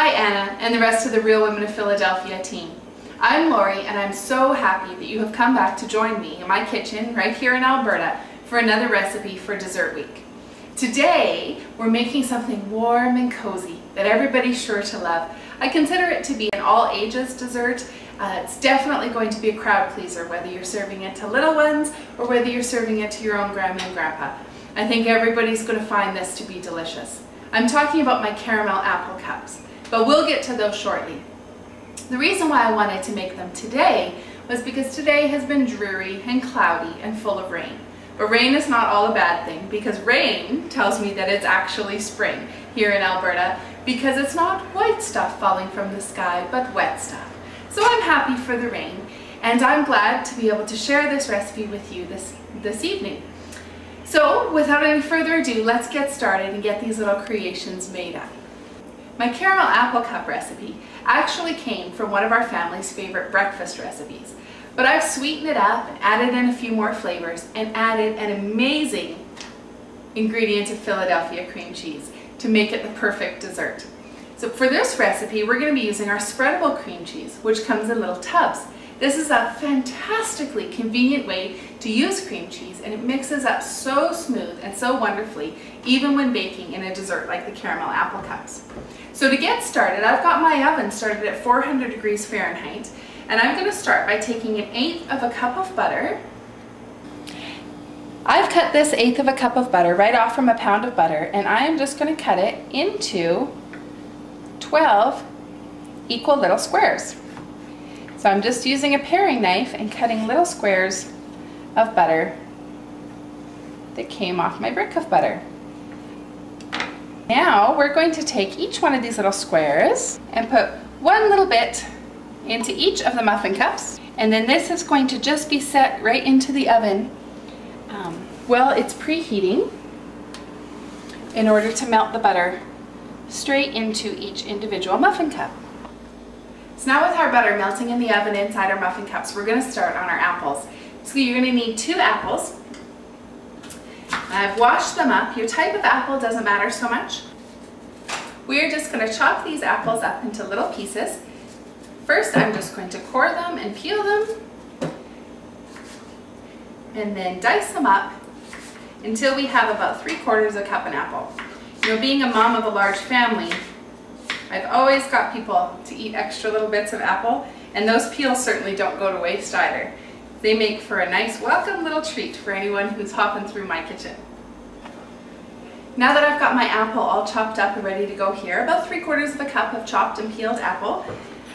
Hi Anna and the rest of the Real Women of Philadelphia team. I'm Lori and I'm so happy that you have come back to join me in my kitchen right here in Alberta for another recipe for dessert week. Today we're making something warm and cozy that everybody's sure to love. I consider it to be an all ages dessert. It's definitely going to be a crowd pleaser, whether you're serving it to little ones or whether you're serving it to your own grandma and grandpa. I think everybody's going to find this to be delicious. I'm talking about my caramel apple cups, but we'll get to those shortly. The reason why I wanted to make them today was because today has been dreary and cloudy and full of rain. But rain is not all a bad thing, because rain tells me that it's actually spring here in Alberta, because it's not white stuff falling from the sky, but wet stuff. So I'm happy for the rain, and I'm glad to be able to share this recipe with you this evening. So without any further ado, let's get started and get these little creations made up. My caramel apple cup recipe actually came from one of our family's favorite breakfast recipes, but I've sweetened it up and added in a few more flavors and added an amazing ingredient of Philadelphia cream cheese to make it the perfect dessert. So for this recipe, we're going to be using our spreadable cream cheese, which comes in little tubs. This is a fantastically convenient way to use cream cheese, and it mixes up so smooth and so wonderfully, even when baking in a dessert like the caramel apple cups. So to get started, I've got my oven started at 400 degrees Fahrenheit, and I'm going to start by taking 1/8 of a cup of butter. I've cut this 1/8 of a cup of butter right off from a pound of butter, and I am just going to cut it into 12 equal little squares. So I'm just using a paring knife and cutting little squares of butter that came off my brick of butter. Now we're going to take each one of these little squares and put one little bit into each of the muffin cups, and then this is going to just be set right into the oven while it's preheating in order to melt the butter straight into each individual muffin cup. So now with our butter melting in the oven inside our muffin cups, we're going to start on our apples. So you're going to need 2 apples. I've washed them up. Your type of apple doesn't matter so much. We're just going to chop these apples up into little pieces. First, I'm just going to core them and peel them, and then dice them up until we have about 3/4 a cup an apple. You know, being a mom of a large family, I've always got people to eat extra little bits of apple, and those peels certainly don't go to waste either. They make for a nice welcome little treat for anyone who's hopping through my kitchen. Now that I've got my apple all chopped up and ready to go here, about 3/4 of a cup of chopped and peeled apple,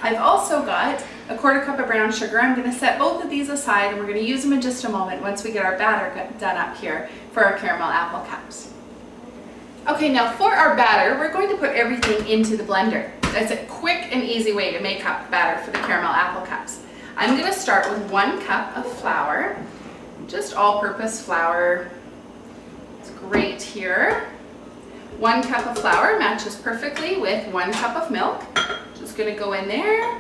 I've also got 1/4 cup of brown sugar. I'm going to set both of these aside, and we're going to use them in just a moment once we get our batter done up here for our caramel apple cups. Okay, now for our batter, we're going to put everything into the blender. That's a quick and easy way to make up batter for the caramel apple cups. I'm going to start with 1 cup of flour, just all-purpose flour. It's great here. 1 cup of flour matches perfectly with 1 cup of milk. Just going to go in there.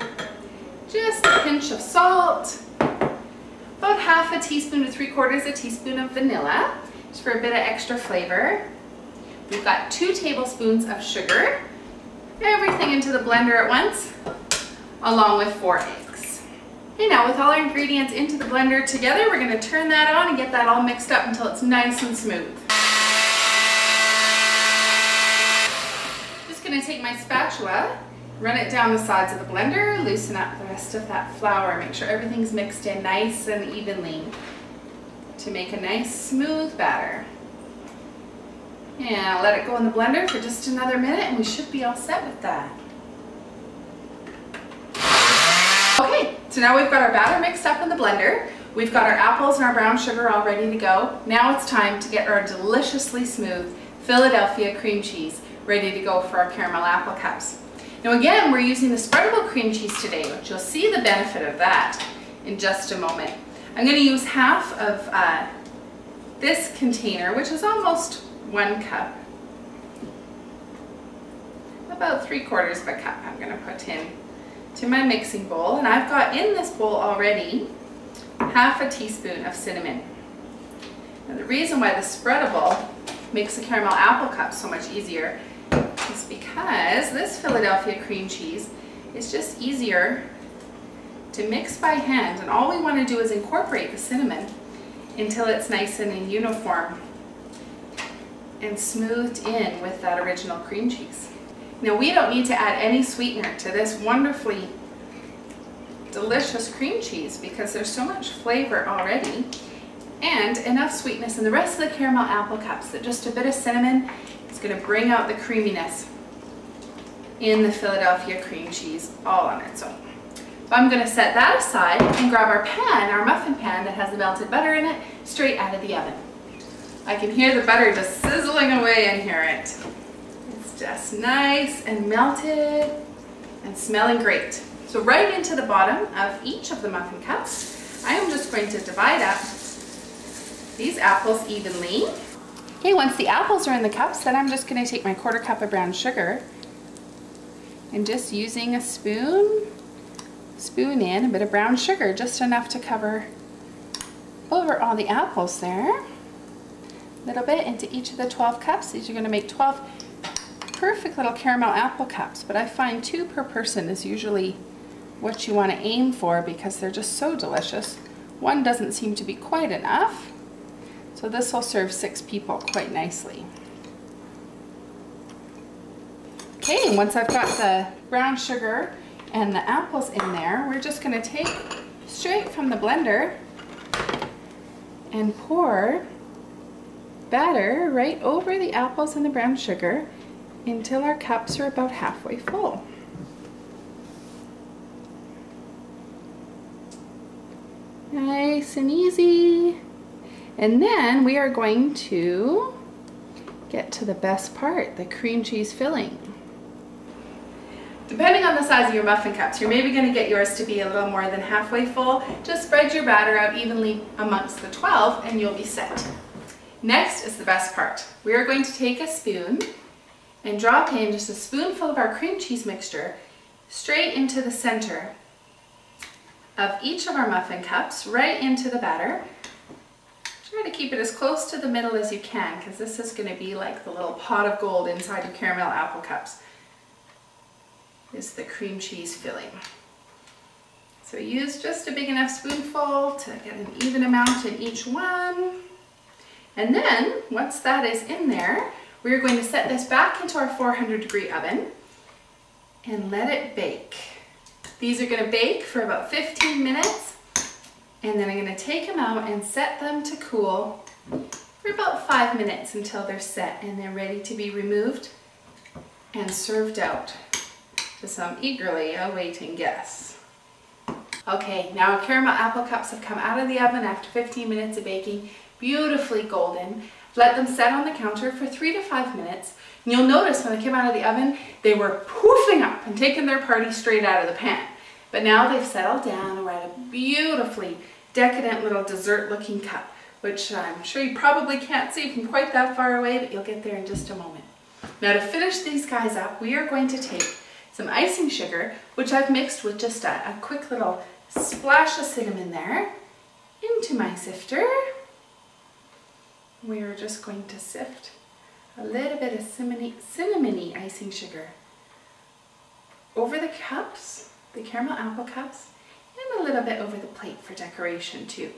Just a pinch of salt, about 1/2 teaspoon to 3/4 teaspoon of vanilla, just for a bit of extra flavor. We've got 2 tablespoons of sugar. Everything into the blender at once, along with 4 eggs. Okay, now with all our ingredients into the blender together, we're going to turn that on and get that all mixed up until it's nice and smooth. Just going to take my spatula, run it down the sides of the blender, loosen up the rest of that flour, make sure everything's mixed in nice and evenly to make a nice smooth batter. And I'll let it go in the blender for just another minute, and we should be all set with that. Okay, so now we've got our batter mixed up in the blender. We've got our apples and our brown sugar all ready to go. Now it's time to get our deliciously smooth Philadelphia cream cheese ready to go for our caramel apple cups. Now again, we're using the spreadable cream cheese today, which you'll see the benefit of that in just a moment. I'm going to use 1/2 of this container, which is almost 1 cup. About 3/4 of a cup I'm going to put in to my mixing bowl, and I've got in this bowl already 1/2 teaspoon of cinnamon. Now the reason why the spreadable makes the caramel apple cup so much easier is because this Philadelphia cream cheese is just easier to mix by hand, and all we want to do is incorporate the cinnamon until it's nice and in uniform and smoothed in with that original cream cheese. Now we don't need to add any sweetener to this wonderfully delicious cream cheese because there's so much flavor already and enough sweetness in the rest of the caramel apple cups that just a bit of cinnamon is going to bring out the creaminess in the Philadelphia cream cheese all on its own. So I'm going to set that aside and grab our pan, our muffin pan that has the melted butter in it, straight out of the oven. I can hear the butter just sizzling away in here. It's just nice and melted and smelling great. So right into the bottom of each of the muffin cups, I am just going to divide up these apples evenly. Okay, once the apples are in the cups, then I'm just going to take my 1/4 cup of brown sugar and just using a spoon in a bit of brown sugar, just enough to cover over all the apples there. A little bit into each of the 12 cups. These are going to make 12 perfect little caramel apple cups, but I find 2 per person is usually what you want to aim for because they're just so delicious. 1 doesn't seem to be quite enough, so this will serve 6 people quite nicely. Okay, and once I've got the brown sugar and the apples in there, we're just going to take straight from the blender and pour batter right over the apples and the brown sugar until our cups are about halfway full. Nice and easy. And then we are going to get to the best part, the cream cheese filling. Depending on the size of your muffin cups, you're maybe going to get yours to be a little more than halfway full. Just spread your batter out evenly amongst the 12 and you'll be set. Next is the best part. We are going to take a spoon and drop in just a spoonful of our cream cheese mixture straight into the center of each of our muffin cups, right into the batter. Try to keep it as close to the middle as you can because this is going to be like the little pot of gold inside your caramel apple cups. Is the cream cheese filling. So use just a big enough spoonful to get an even amount in each one. And then once that is in there, we're going to set this back into our 400-degree oven and let it bake. These are going to bake for about 15 minutes and then I'm going to take them out and set them to cool for about 5 minutes until they're set and they're ready to be removed and served out to some eagerly awaiting guests. Okay, now our caramel apple cups have come out of the oven after 15 minutes of baking, beautifully golden. Let them set on the counter for 3 to 5 minutes. And you'll notice when they came out of the oven, they were poofing up and taking their party straight out of the pan. But now they've settled down and we're at a beautifully decadent little dessert looking cup, which I'm sure you probably can't see from quite that far away, but you'll get there in just a moment. Now to finish these guys up, we are going to take some icing sugar, which I've mixed with just a quick little splash of cinnamon there, into my sifter. We are just going to sift a little bit of cinnamony icing sugar over the cups, the caramel apple cups, and a little bit over the plate for decoration too.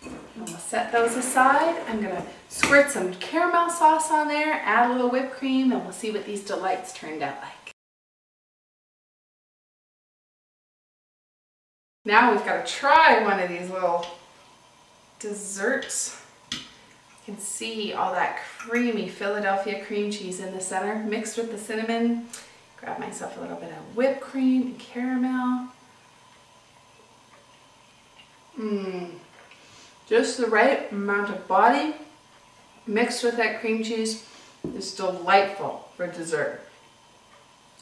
And we'll set those aside. I'm going to squirt some caramel sauce on there, add a little whipped cream, and we'll see what these delights turned out like. Now we've got to try one of these little desserts. You can see all that creamy Philadelphia cream cheese in the center mixed with the cinnamon. Grab myself a little bit of whipped cream and caramel. Just the right amount of body mixed with that cream cheese is delightful for dessert.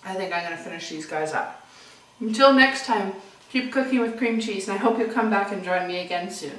I think I'm going to finish these guys up. Until next time, keep cooking with cream cheese, and I hope you'll come back and join me again soon.